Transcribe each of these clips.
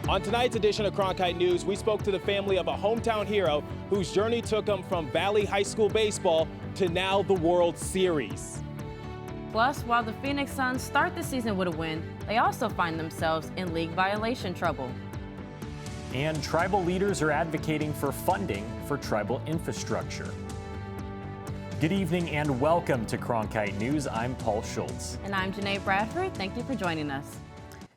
On tonight's edition of Cronkite News, we spoke to the family of a hometown hero whose journey took him from Valley High School baseball to now the World Series. Plus, while the Phoenix Suns start the season with a win, they also find themselves in league violation trouble. And tribal leaders are advocating for funding for tribal infrastructure. Good evening and welcome to Cronkite News. I'm Paul Schultz. And I'm Janae Bradford. Thank you for joining us.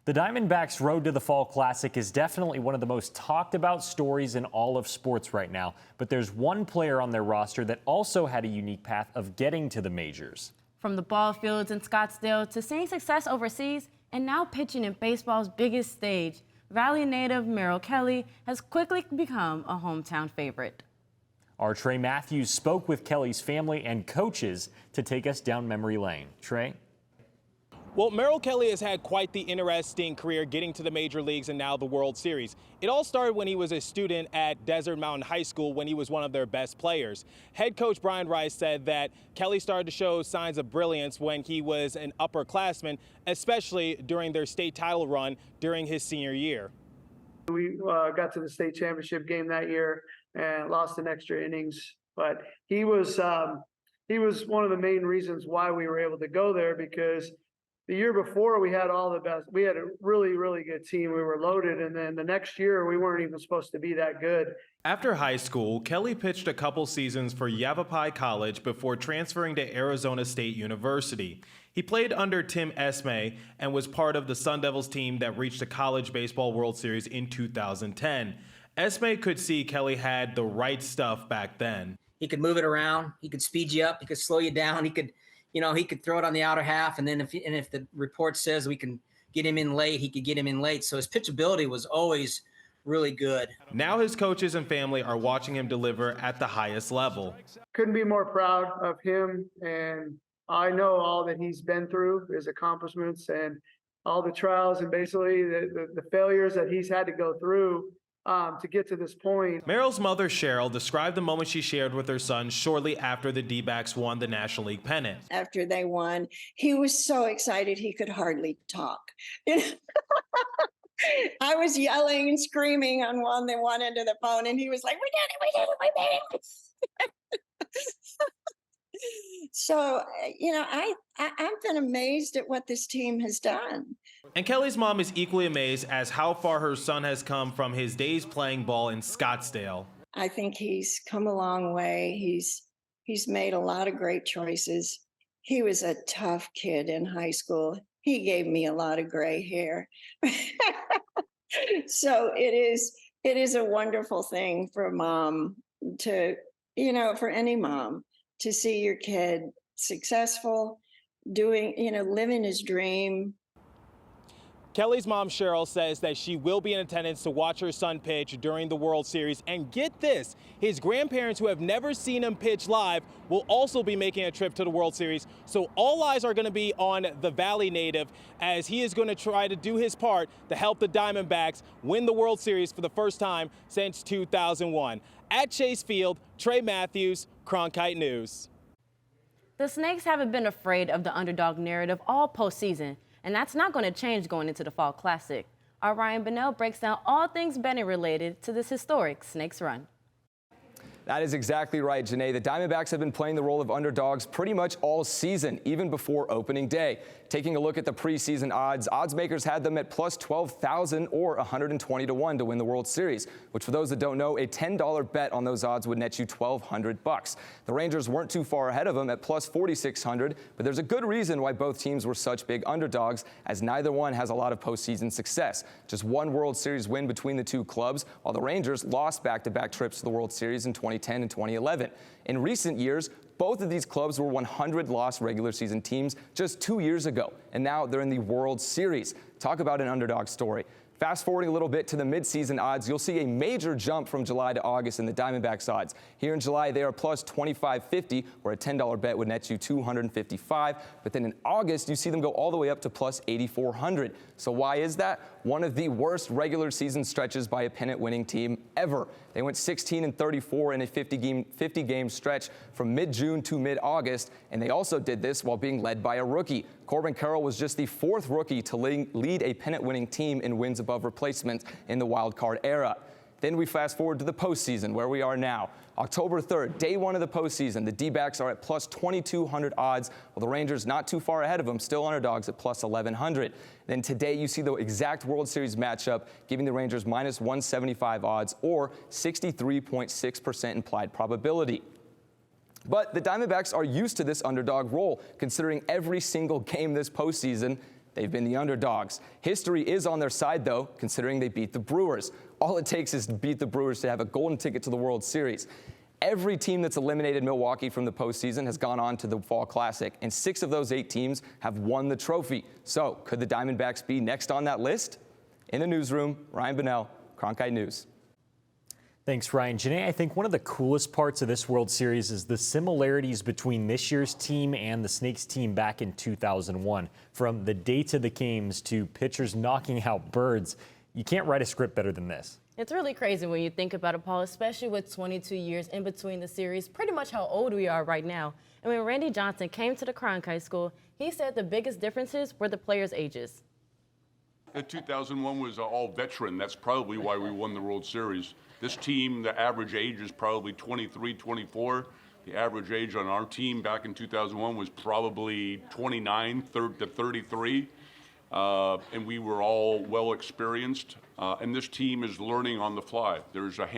The Diamondbacks' road to the Fall Classic is definitely one of the most talked about stories in all of sports right now. But there's one player on their roster that also had a unique path of getting to the majors. From the ball fields in Scottsdale to seeing success overseas and now pitching in baseball's biggest stage, Valley native Merl Kelly has quickly become a hometown favorite. Our Trey Matthews spoke with Kelly's family and coaches to take us down memory lane. Trey? Well, Merl Kelly has had quite the interesting career getting to the major leagues and now the World Series. It all started when he was a student at Desert Mountain High School when he was one of their best players. Head coach Brian Rice said that Kelly started to show signs of brilliance when he was an upperclassman, especially during their state title run during his senior year. We got to the state championship game that year and lost in extra innings, but he was one of the main reasons why we were able to go there, because the year before we had all the best. We had a really, really good team. We were loaded. And then the next year we weren't even supposed to be that good. After high school, Kelly pitched a couple seasons for Yavapai College before transferring to Arizona State University. He played under Tim Esme and was part of the Sun Devils team that reached the College Baseball World Series in 2010. Esme could see Kelly had the right stuff back then. He could move it around. He could speed you up. He could slow you down. He could throw it on the outer half, and then if the report says we can get him in late, he could get him in late. So his pitchability was always really good. Now his coaches and family are watching him deliver at the highest level. Couldn't be more proud of him, and I know all that he's been through, his accomplishments and all the trials and basically the failures that he's had to go through to get to this point. Meryl's mother, Cheryl, described the moment she shared with her son shortly after the D-backs won the National League pennant. After they won, he was so excited he could hardly talk. I was yelling and screaming on one end of the phone, and he was like, we did it. So, I've been amazed at what this team has done. And Kelly's mom is equally amazed as how far her son has come from his days playing ball in Scottsdale. I think he's come a long way. He's made a lot of great choices. He was a tough kid in high school. He gave me a lot of gray hair. So it is a wonderful thing for a mom to, for any mom to see your kid successful, doing, living his dream. Kelly's mom, Cheryl, says that she will be in attendance to watch her son pitch during the World Series. And get this, his grandparents who have never seen him pitch live will also be making a trip to the World Series. So all eyes are going to be on the Valley native as he is going to try to do his part to help the Diamondbacks win the World Series for the first time since 2001. At Chase Field, Trey Matthews, Cronkite News. The Snakes haven't been afraid of the underdog narrative all postseason, and that's not going to change going into the Fall Classic. Our Ryan Bennell breaks down all things Bennell related to this historic Snakes run. That is exactly right, Janae. The Diamondbacks have been playing the role of underdogs pretty much all season, even before opening day. Taking a look at the preseason odds makers had them at plus 12,000 or 120 to 1 to win the World Series, which for those that don't know, a $10 bet on those odds would net you $1,200. The Rangers weren't too far ahead of them at plus 4,600, but there's a good reason why both teams were such big underdogs, as neither one has a lot of postseason success. Just one World Series win between the two clubs, while the Rangers lost back-to-back trips to the World Series in 2010 and 2011. In recent years, both of these clubs were 100-loss regular season teams just 2 years ago, and now they're in the World Series. Talk about an underdog story. Fast forwarding a little bit to the midseason odds, you'll see a major jump from July to August in the Diamondbacks odds. Here in July, they are plus 25.50, where a $10 bet would net you $255. But then in August, you see them go all the way up to plus 8,400. So why is that? One of the worst regular season stretches by a pennant-winning team ever. They went 16-34 in a 50-game stretch from mid-June to mid-August, and they also did this while being led by a rookie. Corbin Carroll was just the 4th rookie to lead a pennant-winning team in wins above replacement in the wild card era. Then we fast forward to the postseason, where we are now. October 3rd, day 1 of the postseason, the D-backs are at plus 2,200 odds, while the Rangers not too far ahead of them, still underdogs at plus 1,100. Then today you see the exact World Series matchup, giving the Rangers minus 175 odds or 63.6% implied probability. But the Diamondbacks are used to this underdog role, considering every single game this postseason they've been the underdogs. History is on their side, though, considering they beat the Brewers. All it takes is to beat the Brewers to have a golden ticket to the World Series. Every team that's eliminated Milwaukee from the postseason has gone on to the Fall Classic, and 6 of those 8 teams have won the trophy. So, could the Diamondbacks be next on that list? In the newsroom, Ryan Bennell, Cronkite News. Thanks, Ryan. Janae, I think one of the coolest parts of this World Series is the similarities between this year's team and the Snakes team back in 2001. From the dates of the games to pitchers knocking out birds, you can't write a script better than this. It's really crazy when you think about it, Paul, especially with 22 years in between the series, pretty much how old we are right now. And when Randy Johnson came to the Cronkite School, he said the biggest differences were the players' ages. 2001 was all veteran. That's probably why we won the World Series. This team, the average age is probably 23, 24. The average age on our team back in 2001 was probably 29 to 33. And we were all well experienced. And this team is learning on the fly. There's a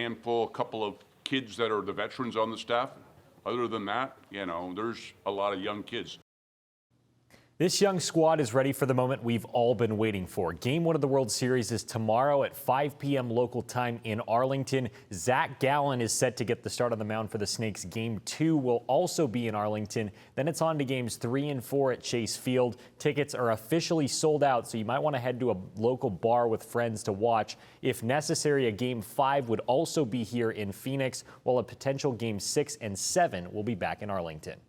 couple of kids that are the veterans on the staff. Other than that, there's a lot of young kids. This young squad is ready for the moment we've all been waiting for. Game 1 of the World Series is tomorrow at 5 p.m. local time in Arlington. Zach Gallen is set to get the start on the mound for the Snakes. Game 2 will also be in Arlington. Then it's on to games 3 and 4 at Chase Field. Tickets are officially sold out, so you might want to head to a local bar with friends to watch. If necessary, a Game 5 would also be here in Phoenix, while a potential Game 6 and 7 will be back in Arlington.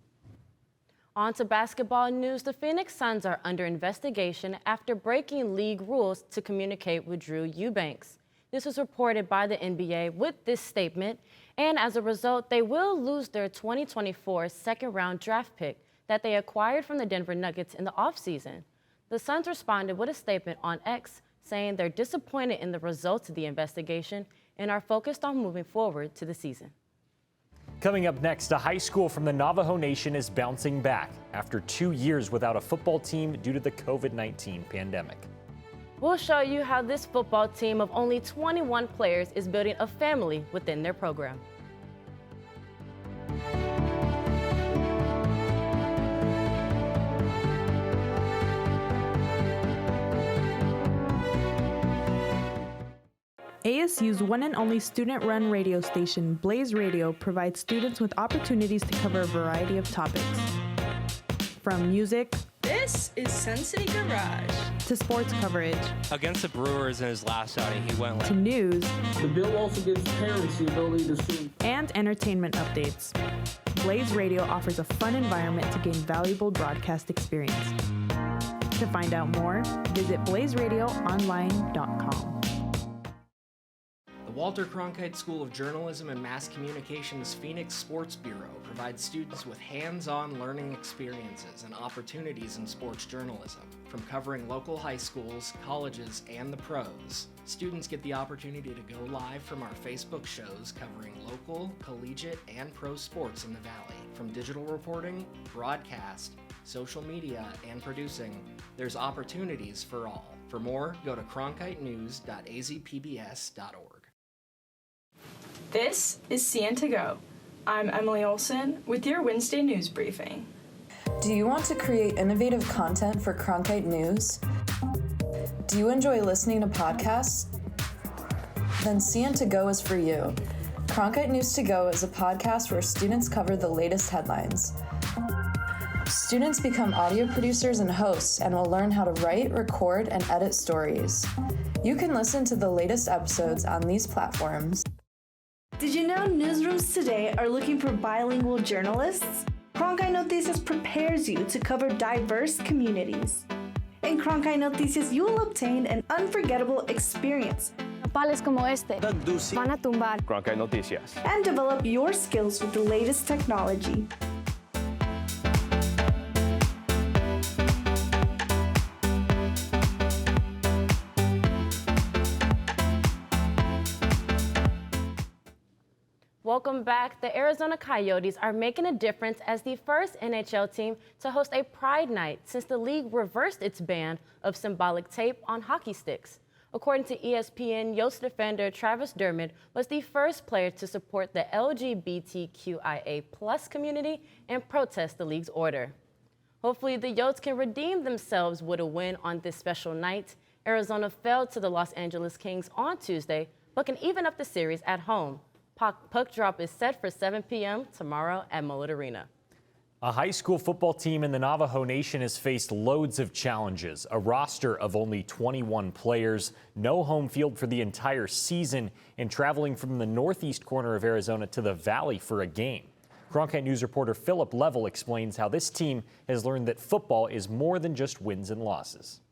On to basketball news. The Phoenix Suns are under investigation after breaking league rules to communicate with Drew Eubanks. This was reported by the NBA with this statement, and as a result, they will lose their 2024 second-round draft pick that they acquired from the Denver Nuggets in the offseason. The Suns responded with a statement on X saying they're disappointed in the results of the investigation and are focused on moving forward to the season. Coming up next, a high school from the Navajo Nation is bouncing back after 2 years without a football team due to the COVID-19 pandemic. We'll show you how this football team of only 21 players is building a family within their program. ASU's one and only student-run radio station, Blaze Radio, provides students with opportunities to cover a variety of topics. From music, this is Sun City Garage, to sports coverage, against the Brewers in his last outing, he went to news. The bill also gives parents the ability to sue. And entertainment updates. Blaze Radio offers a fun environment to gain valuable broadcast experience. To find out more, visit blazeradioonline.com. The Walter Cronkite School of Journalism and Mass Communications Phoenix Sports Bureau provides students with hands-on learning experiences and opportunities in sports journalism. From covering local high schools, colleges, and the pros, students get the opportunity to go live from our Facebook shows covering local, collegiate, and pro sports in the Valley. From digital reporting, broadcast, social media, and producing, there's opportunities for all. For more, go to cronkitenews.azpbs.org. This is CN to Go. I'm Emily Olson with your Wednesday news briefing. Do you want to create innovative content for Cronkite News? Do you enjoy listening to podcasts? Then CN to Go is for you. Cronkite News to Go is a podcast where students cover the latest headlines. Students become audio producers and hosts and will learn how to write, record, and edit stories. You can listen to the latest episodes on these platforms. Did you know newsrooms today are looking for bilingual journalists? Cronkite Noticias prepares you to cover diverse communities. In Cronkite Noticias, you will obtain an unforgettable experience. Nopales como este van a tumbar. Cronkite Noticias. And develop your skills with the latest technology. Welcome back. The Arizona Coyotes are making a difference as the first NHL team to host a Pride Night since the league reversed its ban of symbolic tape on hockey sticks. According to ESPN, Yost defender Travis Dermott was the first player to support the LGBTQIA+ community and protest the league's order. Hopefully, the Yotes can redeem themselves with a win on this special night. Arizona fell to the Los Angeles Kings on Tuesday, but can even up the series at home. Puck drop is set for 7 p.m. tomorrow at Mullet Arena. A high school football team in the Navajo Nation has faced loads of challenges. A roster of only 21 players, no home field for the entire season, and traveling from the northeast corner of Arizona to the valley for a game. Cronkite News reporter Philip Level explains how this team has learned that football is more than just wins and losses.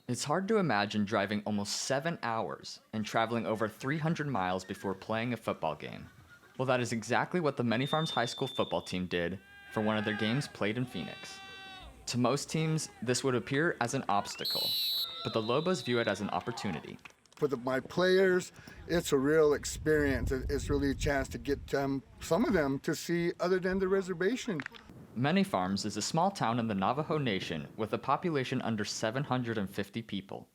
It's hard to imagine driving almost 7 hours and traveling over 300 miles before playing a football game. Well, that is exactly what the Many Farms High School football team did for one of their games played in Phoenix. To most teams, this would appear as an obstacle, but the Lobos view it as an opportunity. For my players, it's a real experience. It's really a chance to get some of them to see other than the reservation. Many Farms is a small town in the Navajo Nation with a population under 750 people.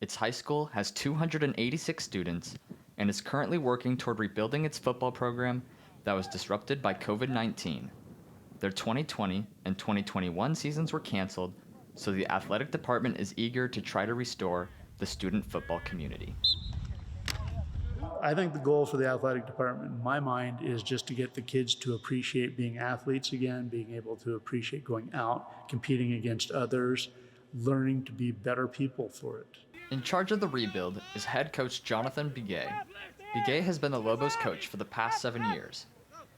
Its high school has 286 students and is currently working toward rebuilding its football program that was disrupted by COVID-19. Their 2020 and 2021 seasons were canceled, so the athletic department is eager to try to restore the student football community. I think the goal for the athletic department, in my mind, is just to get the kids to appreciate being athletes again, being able to appreciate going out, competing against others, learning to be better people for it. In charge of the rebuild is head coach Jonathan Biguet. Biguet has been the Lobos coach for the past 7 years.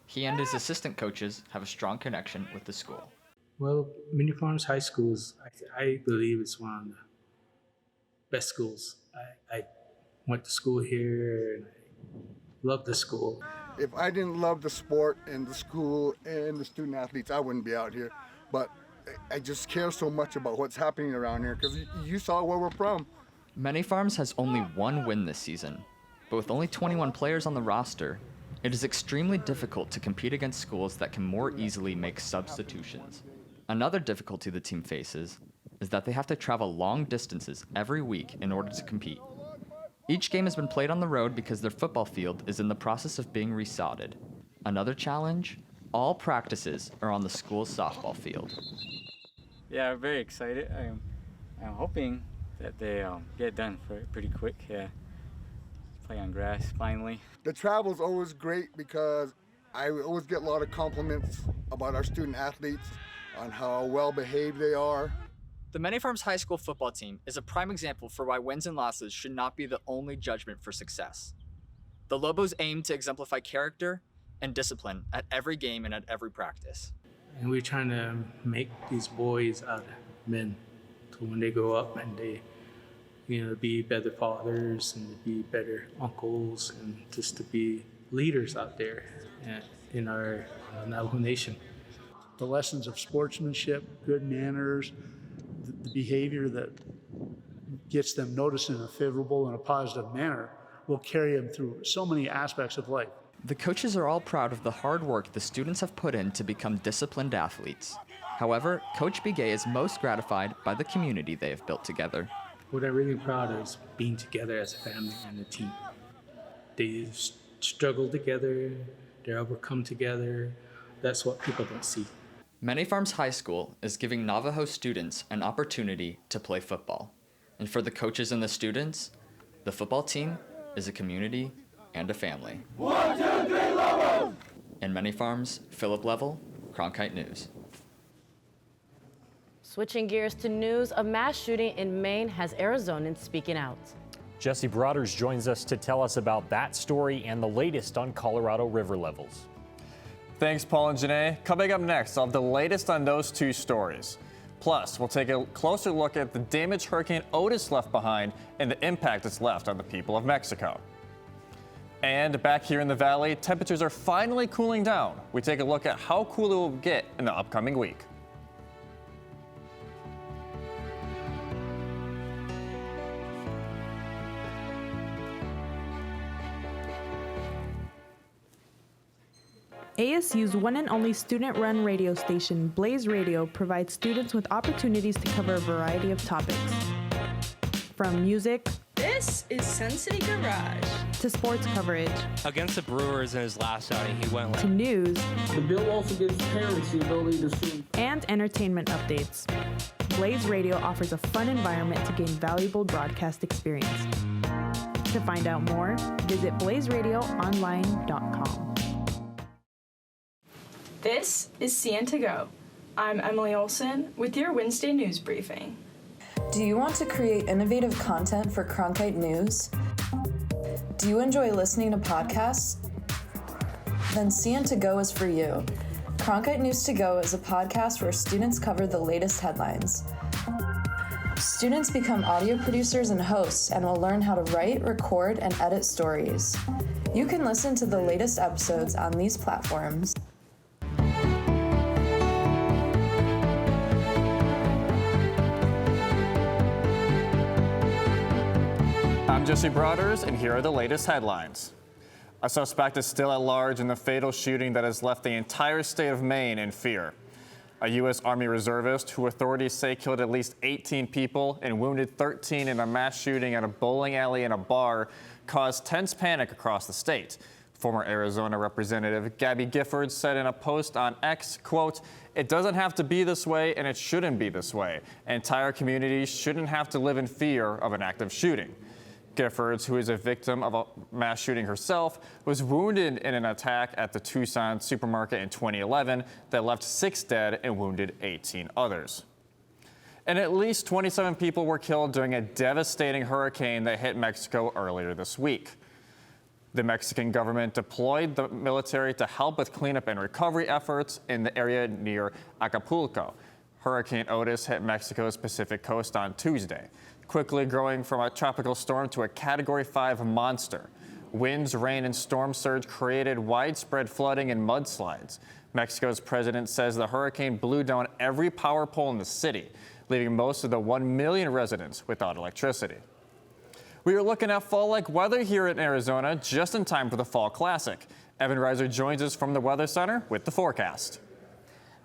He and his assistant coaches have a strong connection with the school. Well, Many Farms High School, I believe it's one of the best schools. I went to school here and I love the school. If I didn't love the sport and the school and the student athletes, I wouldn't be out here. But I just care so much about what's happening around here because you saw where we're from. Many Farms has only one win this season, but with only 21 players on the roster, it is extremely difficult to compete against schools that can more easily make substitutions. Another difficulty the team faces is that they have to travel long distances every week in order to compete. Each game has been played on the road because their football field is in the process of being resodded. Another challenge, all practices are on the school's softball field. Yeah, I'm very excited. I'm hoping that they get done pretty quick. Yeah, play on grass finally. The travel's always great because I always get a lot of compliments about our student athletes on how well behaved they are. The Many Farms High School football team is a prime example for why wins and losses should not be the only judgment for success. The Lobos aim to exemplify character and discipline at every game and at every practice. And we're trying to make these boys out of men. So when they grow up and they, be better fathers and be better uncles and just to be leaders out there in our Navajo Nation. The lessons of sportsmanship, good manners, the behavior that gets them noticed in a favorable and a positive manner will carry them through so many aspects of life. The coaches are all proud of the hard work the students have put in to become disciplined athletes. However, Coach Biguet is most gratified by the community they have built together. What I'm really proud of is being together as a family and a team. They struggle together, they overcome together. That's what people don't see. Many Farms High School is giving Navajo students an opportunity to play football. And for the coaches and the students, the football team is a community and a family. 1, 2, 3, Lobos! In Many Farms, Philip Level, Cronkite News. Switching gears to news, a mass shooting in Maine has Arizonans speaking out. Jesse Broaders joins us to tell us about that story and the latest on Colorado River levels. Thanks, Paul and Janae. Coming up next, I'll have the latest on those two stories. Plus, we'll take a closer look at the damage Hurricane Otis left behind and the impact it's left on the people of Mexico. And back here in the valley, temperatures are finally cooling down. We take a look at how cool it will get in the upcoming week. ASU's one and only student-run radio station, Blaze Radio, provides students with opportunities to cover a variety of topics. From music, This is Sun City Garage, to sports coverage, Against the Brewers in his last outing, he went to news, The bill also gives parents the ability to sue. and entertainment updates. Blaze Radio offers a fun environment to gain valuable broadcast experience. To find out more, visit blazeradioonline.com. This is CN to Go. I'm Emily Olson with your Wednesday news briefing. Do you want to create innovative content for Cronkite News? Do you enjoy listening to podcasts? Then CN to Go is for you. Cronkite News to Go is a podcast where students cover the latest headlines. Students become audio producers and hosts and will learn how to write, record, and edit stories. You can listen to the latest episodes on these platforms. I'm Jesse Broaders, and here are the latest headlines. A suspect is still at large in the fatal shooting that has left the entire state of Maine in fear. A U.S. Army reservist, who authorities say killed at least 18 people and wounded 13 in a mass shooting at a bowling alley and a bar, caused tense panic across the state. Former Arizona Representative Gabby Giffords said in a post on X, quote, "It doesn't have to be this way and it shouldn't be this way. Entire communities shouldn't have to live in fear of an active shooting." Giffords, who is a victim of a mass shooting herself, was wounded in an attack at the Tucson supermarket in 2011 that left 6 dead and wounded 18 others. And at least 27 people were killed during a devastating hurricane that hit Mexico earlier this week. The Mexican government deployed the military to help with cleanup and recovery efforts in the area near Acapulco. Hurricane Otis hit Mexico's Pacific coast on Tuesday, quickly growing from a tropical storm to a Category 5 monster. Winds, rain, and storm surge created widespread flooding and mudslides. Mexico's president says the hurricane blew down every power pole in the city, leaving most of the 1 million residents without electricity. We are looking at fall-like weather here in Arizona just in time for the Fall Classic. Evan Reiser joins us from the Weather Center with the forecast.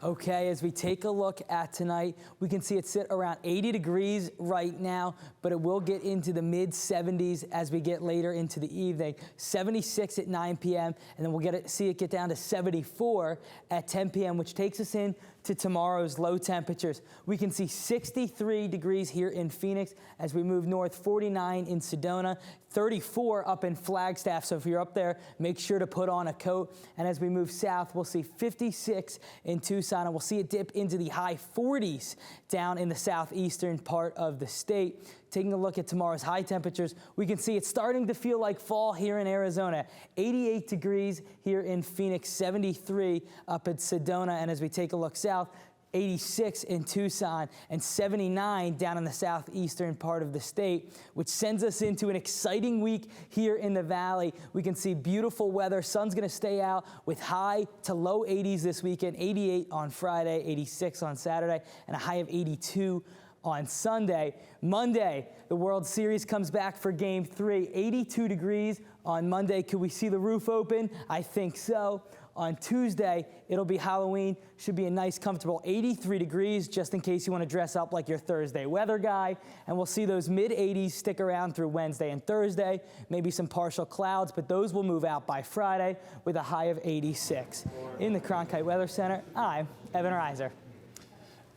Okay, as we take a look at tonight, we can see it sit around 80 degrees right now, but it will get into the mid 70s as we get later into the evening. 76 at 9 p.m. and then we'll see it get down to 74 at 10 p.m., which takes us in to tomorrow's low temperatures. We can see 63 degrees here in Phoenix as we move north, 49 in Sedona, 34 up in Flagstaff. So if you're up there, make sure to put on a coat. And as we move south, we'll see 56 in Tucson, and we'll see it dip into the high 40s down in the southeastern part of the state. Taking a look at tomorrow's high temperatures, we can see it's starting to feel like fall here in Arizona. 88 degrees here in Phoenix, 73 up at Sedona. And as we take a look south, 86 in Tucson and 79 down in the southeastern part of the state, which sends us into an exciting week here in the valley. We can see beautiful weather. Sun's going to stay out with high to low 80s this weekend, 88 on Friday, 86 on Saturday, and a high of 82 on Sunday. Monday, the World Series comes back for Game 3, 82 degrees on Monday. Could we see the roof open? I think so. On Tuesday, it'll be Halloween. Should be a nice, comfortable 83 degrees, just in case you want to dress up like your Thursday weather guy. And we'll see those mid-80s stick around through Wednesday and Thursday. Maybe some partial clouds, but those will move out by Friday with a high of 86. In the Cronkite Weather Center, I'm Evan Reiser.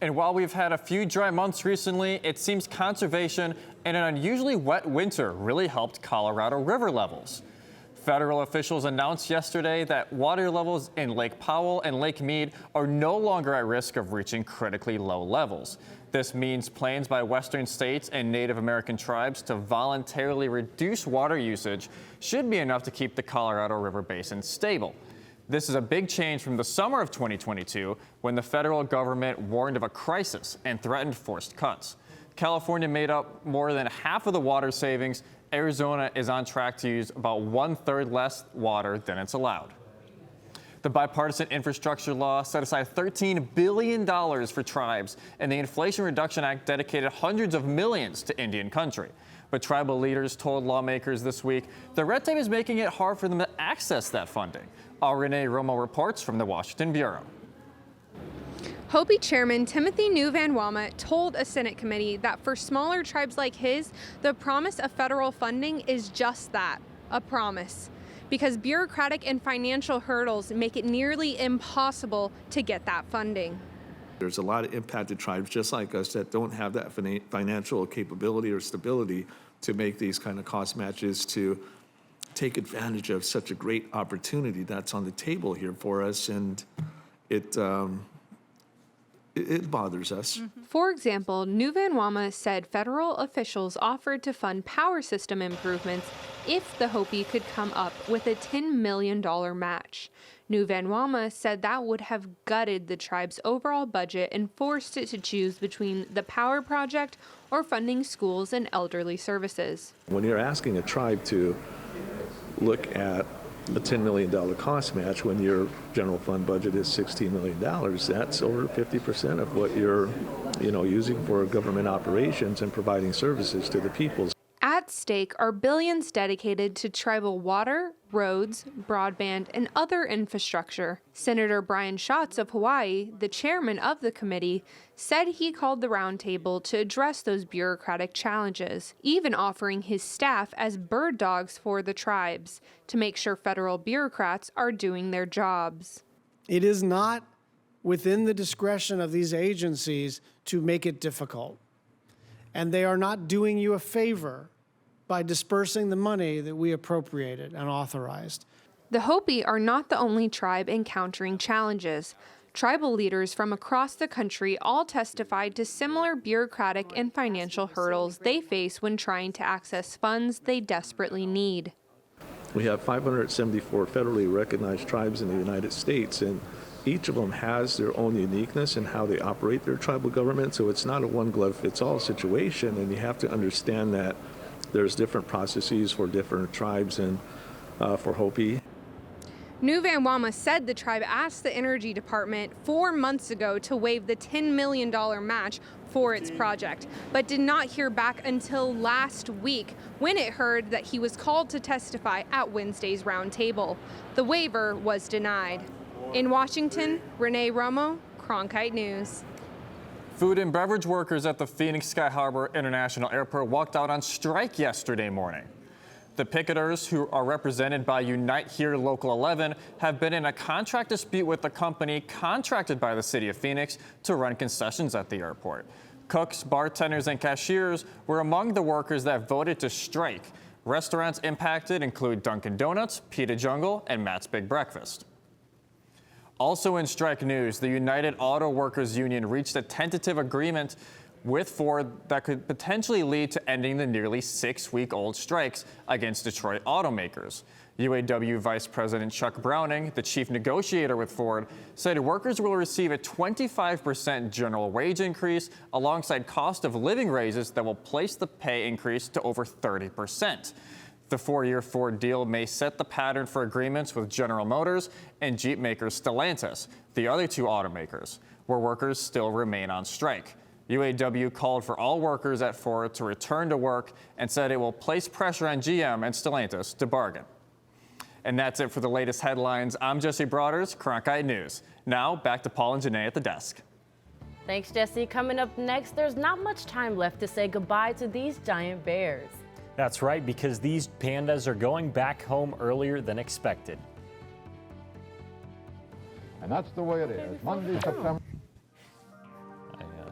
And while we've had a few dry months recently, it seems conservation and an unusually wet winter really helped Colorado River levels. Federal officials announced yesterday that water levels in Lake Powell and Lake Mead are no longer at risk of reaching critically low levels. This means plans by western states and Native American tribes to voluntarily reduce water usage should be enough to keep the Colorado River basin stable. This is a big change from the summer of 2022, when the federal government warned of a crisis and threatened forced cuts. California made up more than half of the water savings. Arizona is on track to use about 1/3 less water than it's allowed. The bipartisan infrastructure law set aside $13 billion for tribes, and the Inflation Reduction Act dedicated hundreds of millions to Indian country. But tribal leaders told lawmakers this week the red tape is making it hard for them to access that funding. Our Renee Romo reports from the Washington Bureau. Hopi Chairman Timothy New Van Wama told a Senate committee that for smaller tribes like his, the promise of federal funding is just that, a promise, because bureaucratic and financial hurdles make it nearly impossible to get that funding. There's a lot of impacted tribes just like us that don't have that financial capability or stability to make these kind of cost matches, to take advantage of such a great opportunity that's on the table here for us, and it bothers us. For example, New Van Wama said federal officials offered to fund power system improvements if the Hopi could come up with a $10 million match. New Van Wama said that would have gutted the tribe's overall budget and forced it to choose between the power project or funding schools and elderly services. When you're asking a tribe to look at a $10 million cost match when your general fund budget is $16 million, that's over 50% of what you're using for government operations and providing services to the people. At stake are billions dedicated to tribal water, roads, broadband, and other infrastructure. Senator Brian Schatz of Hawaii, the chairman of the committee, said he called the roundtable to address those bureaucratic challenges, even offering his staff as bird dogs for the tribes to make sure federal bureaucrats are doing their jobs. It is not within the discretion of these agencies to make it difficult. And they are not doing you a favor by dispersing the money that we appropriated and authorized. The Hopi are not the only tribe encountering challenges. Tribal leaders from across the country all testified to similar bureaucratic and financial hurdles they face when trying to access funds they desperately need. We have 574 federally recognized tribes in the United States, and each of them has their own uniqueness in how they operate their tribal government, so it's not a one-glove-fits-all situation, and you have to understand that there's different processes for different tribes and for Hopi. New Van Wama said the tribe asked the Energy Department 4 months ago to waive the $10 million match for its project, but did not hear back until last week when it heard that he was called to testify at Wednesday's roundtable. The waiver was denied. In Washington, Renee Romo, Cronkite News. Food and beverage workers at the Phoenix Sky Harbor International Airport walked out on strike yesterday morning. The picketers, who are represented by Unite Here Local 11, have been in a contract dispute with the company contracted by the city of Phoenix to run concessions at the airport. Cooks, bartenders, and cashiers were among the workers that voted to strike. Restaurants impacted include Dunkin' Donuts, Pita Jungle, and Matt's Big Breakfast. Also in strike news, the United Auto Workers Union reached a tentative agreement with Ford that could potentially lead to ending the nearly 6-week-old strikes against Detroit automakers. UAW Vice President Chuck Browning, the chief negotiator with Ford, said workers will receive a 25% general wage increase alongside cost of living raises that will place the pay increase to over 30%. The 4-year Ford deal may set the pattern for agreements with General Motors and Jeep maker Stellantis, the other two automakers, where workers still remain on strike. UAW called for all workers at Ford to return to work and said it will place pressure on GM and Stellantis to bargain. And that's it for the latest headlines. I'm Jesse Broaders, Cronkite News. Now back to Paul and Janae at the desk. Thanks, Jesse. Coming up next, there's not much time left to say goodbye to these giant bears. That's right, because these pandas are going back home earlier than expected. And that's the way it is. Monday, September.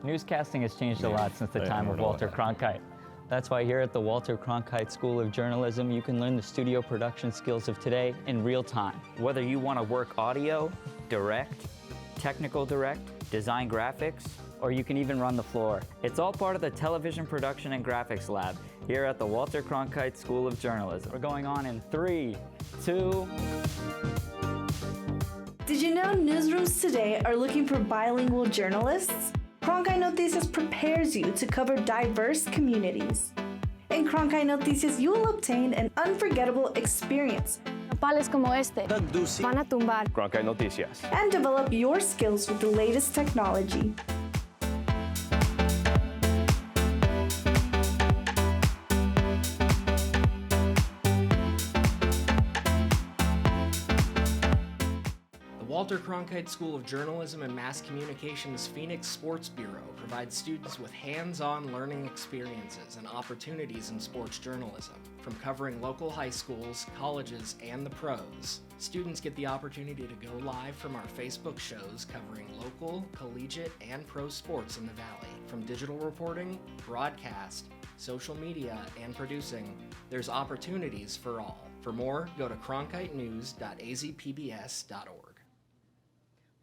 Newscasting has changed a lot since the time of Walter Cronkite. That's why here at the Walter Cronkite School of Journalism, you can learn the studio production skills of today in real time. Whether you want to work audio, direct, technical direct, design graphics, or you can even run the floor. It's all part of the Television Production and Graphics Lab here at the Walter Cronkite School of Journalism. We're going on in 3, 2... Did you know newsrooms today are looking for bilingual journalists? Cronkite Noticias prepares you to cover diverse communities. In Cronkite Noticias, you will obtain an unforgettable experience principales como este van a tumbar. Cronkite Noticias. And develop your skills with the latest technology. Walter Cronkite School of Journalism and Mass Communication's Phoenix Sports Bureau provides students with hands-on learning experiences and opportunities in sports journalism. From covering local high schools, colleges, and the pros, students get the opportunity to go live from our Facebook shows covering local, collegiate, and pro sports in the Valley. From digital reporting, broadcast, social media, and producing, there's opportunities for all. For more, go to cronkitenews.azpbs.org.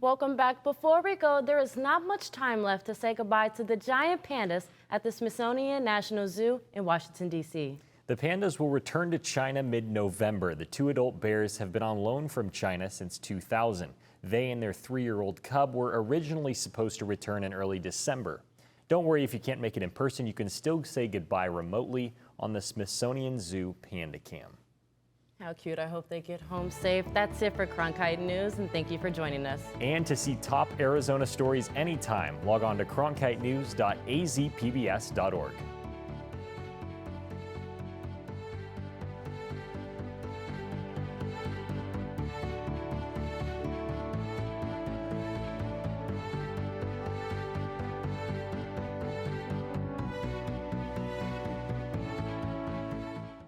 Welcome back. Before we go, there is not much time left to say goodbye to the giant pandas at the Smithsonian National Zoo in Washington, D.C. The pandas will return to China mid-November. The 2 adult bears have been on loan from China since 2000. They and their 3-year-old cub were originally supposed to return in early December. Don't worry if you can't make it in person. You can still say goodbye remotely on the Smithsonian Zoo Panda Cam. How cute. I hope they get home safe. That's it for Cronkite News, and thank you for joining us. And to see top Arizona stories anytime, log on to cronkitenews.azpbs.org.